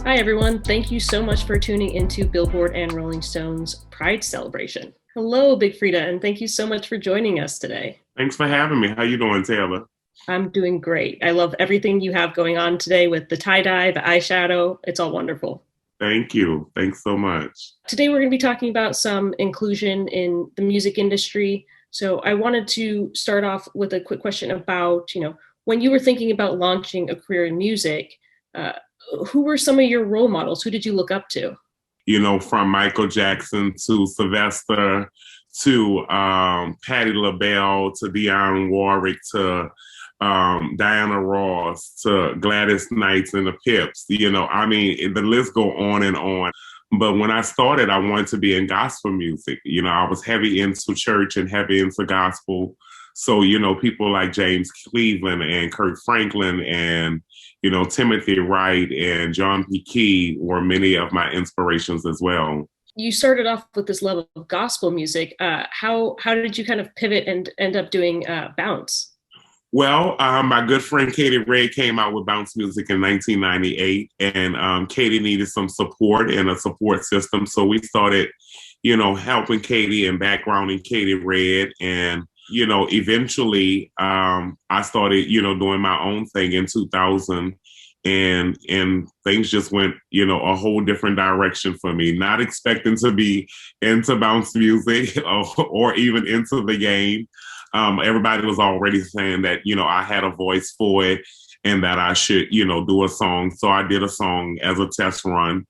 Hi, everyone. Thank you so much for tuning into Billboard and Rolling Stone's Pride Celebration. Hello, Big Frida, and thank you so much for joining us today. Thanks for having me. How you doing, Taylor? I'm doing great. I love everything you have going on today with the tie-dye, the eyeshadow. It's all wonderful. Thank you. Thanks so much. Today, we're going to be talking about some inclusion in the music industry. So I wanted to start off with a quick question about, when you were thinking about launching a career in music, uh, who were some of your role models? Who did you look up to? From Michael Jackson to Sylvester to Patti LaBelle to Dionne Warwick to Diana Ross to Gladys Knight and the Pips. The list go on and on. But when I started, I wanted to be in gospel music. I was heavy into church and heavy into gospel. So, people like James Cleveland and Kirk Franklin and Timothy Wright and John P. Key were many of my inspirations as well. You started off with this love of gospel music. How did you kind of pivot and end up doing bounce? Well, my good friend Katie Ray came out with bounce music in 1998, and Katie needed some support and a support system. So we started, helping Katie and backgrounding Katie Red. And, eventually I started, doing my own thing in 2000. And things just went, a whole different direction for me. Not expecting to be into bounce music or even into the game. Everybody was already saying that, I had a voice for it and that I should, do a song. So I did a song as a test run,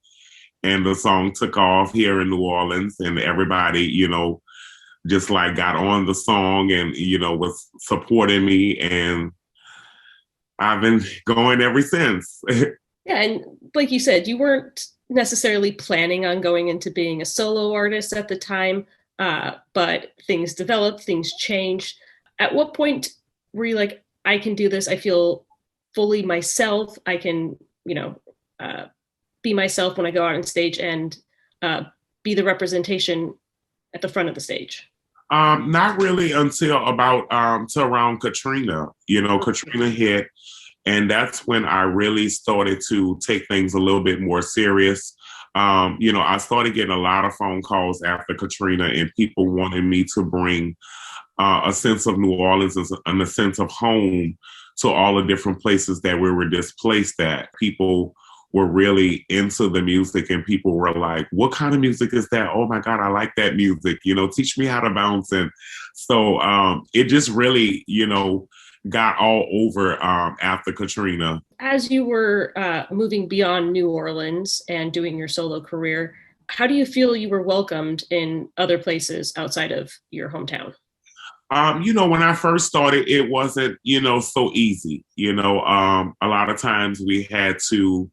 and the song took off here in New Orleans, and everybody, just like got on the song and, was supporting me. And I've been going ever since. Yeah, and like you said, you weren't necessarily planning on going into being a solo artist at the time, but things developed, things changed. At what point were you like, I can do this? I feel fully myself. I can, uh, be myself when I go out on stage and uh, be the representation at the front of the stage. Not really until about to around Katrina. Katrina hit, and that's when I really started to take things a little bit more serious. I started getting a lot of phone calls after Katrina, and people wanted me to bring a sense of New Orleans and a sense of home to all the different places that we were displaced at. People were really into the music, and people were like, what kind of music is that? Oh my God, I like that music. Teach me how to bounce. And so it just really, got all over after Katrina. As you were moving beyond New Orleans and doing your solo career, how do you feel you were welcomed in other places outside of your hometown? When I first started, it wasn't, so easy. A lot of times we had to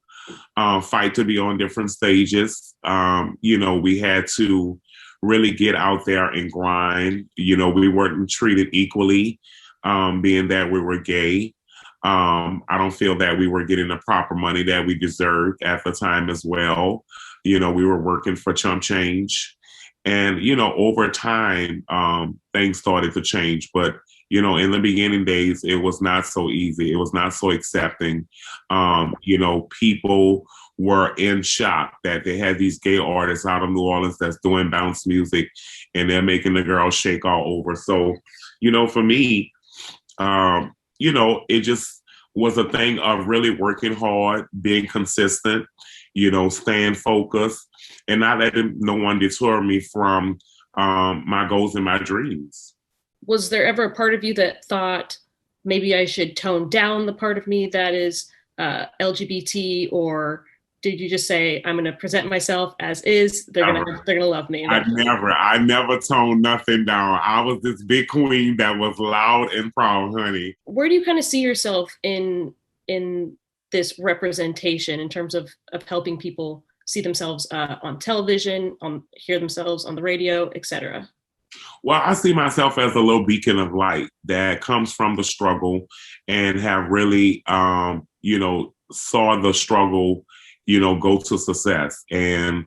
fight to be on different stages. We had to really get out there and grind. We weren't treated equally, being that we were gay. I don't feel that we were getting the proper money that we deserved at the time as well. We were working for chump change. And, over time, things started to change. But, in the beginning days, it was not so easy. It was not so accepting. People were in shock that they had these gay artists out of New Orleans that's doing bounce music, and they're making the girls shake all over. So, for me, it just was a thing of really working hard, being consistent, staying focused, and not letting no one deter me from my goals and my dreams. Was there ever a part of you that thought maybe I should tone down the part of me that is LGBT, or did you just say I'm going to present myself as is? They're gonna love me eventually. I never toned nothing down. I was this big queen that was loud and proud, honey. Where do you kind of see yourself in this representation in terms of helping people see themselves on television, on hear themselves on the radio, etc.? Well, I see myself as a little beacon of light that comes from the struggle and have really, saw the struggle, go to success. And,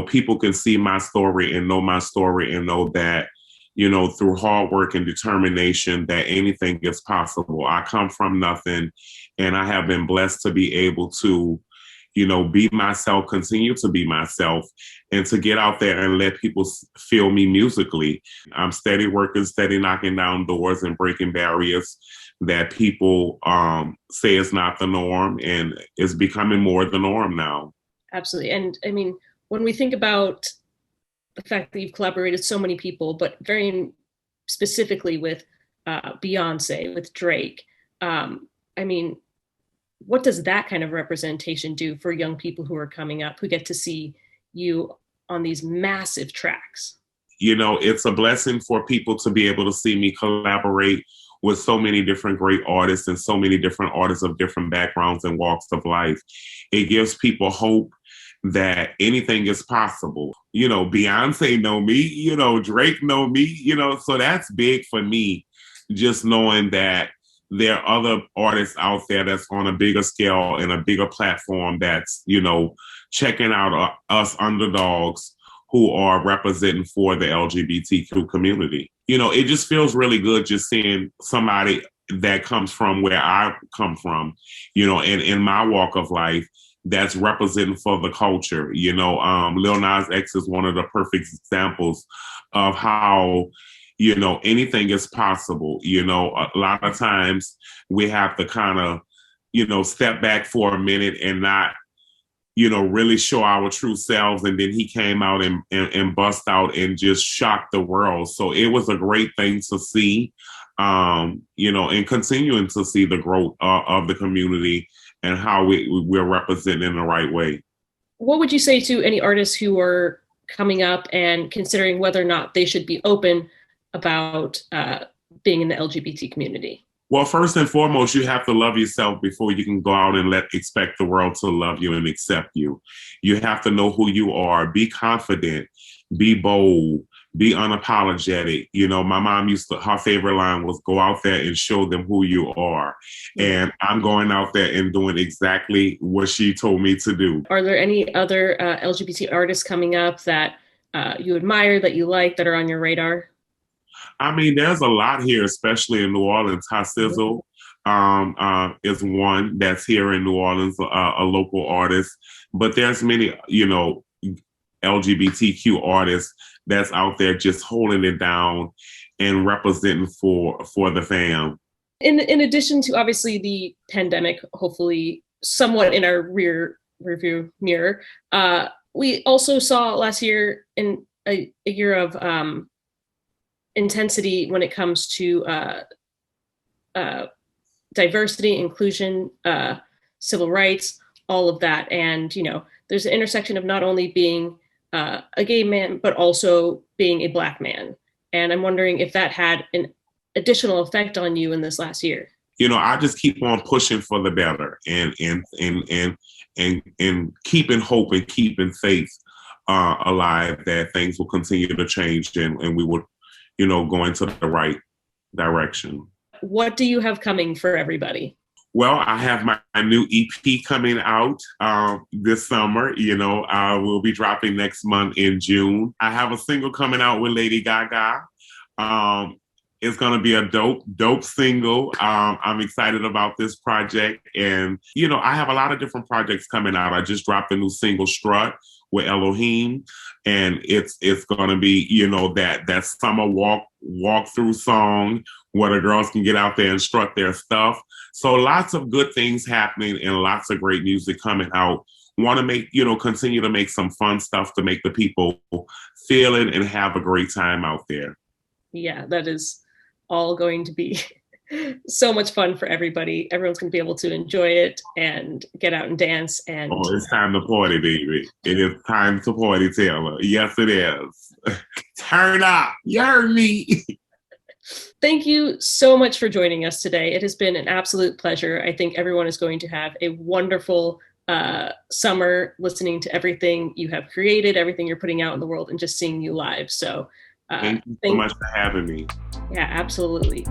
people can see my story and know my story and know that, through hard work and determination, that anything is possible. I come from nothing, and I have been blessed to be able to, be myself, continue to be myself, and to get out there and let people feel me musically. I'm steady working, steady knocking down doors and breaking barriers that people say is not the norm, and is becoming more the norm now. Absolutely. And I mean, when we think about the fact that you've collaborated so many people, but very specifically with Beyonce, with Drake, I mean, what does that kind of representation do for young people who are coming up, who get to see you on these massive tracks? It's a blessing for people to be able to see me collaborate with so many different great artists and so many different artists of different backgrounds and walks of life. It gives people hope that anything is possible. Beyonce know me, Drake know me, so that's big for me, just knowing that there are other artists out there that's on a bigger scale and a bigger platform that's, checking out us underdogs who are representing for the LGBTQ community. It just feels really good just seeing somebody that comes from where I come from, in my walk of life, that's representing for the culture. Lil Nas X is one of the perfect examples of how, anything is possible. A lot of times we have to kind of, step back for a minute and not, really show our true selves. And then he came out and bust out and just shocked the world. So it was a great thing to see, and continuing to see the growth of the community and how we're represented in the right way. What would you say to any artists who are coming up and considering whether or not they should be open about being in the LGBT community? Well, first and foremost, you have to love yourself before you can go out and expect the world to love you and accept you. You have to know who you are, be confident, be bold, be unapologetic. My mom her favorite line was, go out there and show them who you are. And I'm going out there and doing exactly what she told me to do. Are there any other LGBT artists coming up that you admire, that you like, that are on your radar? I mean, there's a lot here, especially in New Orleans. Ty Sizzle is one that's here in New Orleans, a local artist. But there's many, LGBTQ artists that's out there just holding it down and representing for the fam. In addition to obviously the pandemic, hopefully somewhat in our rearview mirror, we also saw last year in a year of intensity when it comes to diversity, inclusion, civil rights, all of that. And, there's an intersection of not only being a gay man, but also being a Black man. And I'm wondering if that had an additional effect on you in this last year. I just keep on pushing for the better and keeping hope and keeping faith alive that things will continue to change and we will, go into the right direction. What do you have coming for everybody? Well, I have my new EP coming out this summer. I will be dropping next month in June. I have a single coming out with Lady Gaga. It's going to be a dope single. I'm excited about this project. And, I have a lot of different projects coming out. I just dropped a new single, Strut, with Elohim. And it's going to be, that summer walk through song where the girls can get out there and strut their stuff. So lots of good things happening and lots of great music coming out. Want to make, continue to make some fun stuff to make the people feel it and have a great time out there. Yeah, that is all going to be so much fun for everybody. Everyone's going to be able to enjoy it and get out and dance. And it's time to party, baby. It is time to party, Taylor. Yes, it is. Turn up. You heard me. Thank you so much for joining us today. It has been an absolute pleasure. I think everyone is going to have a wonderful summer listening to everything you have created, everything you're putting out in the world, and just seeing you live. So thank you so much for having me. Yeah, absolutely.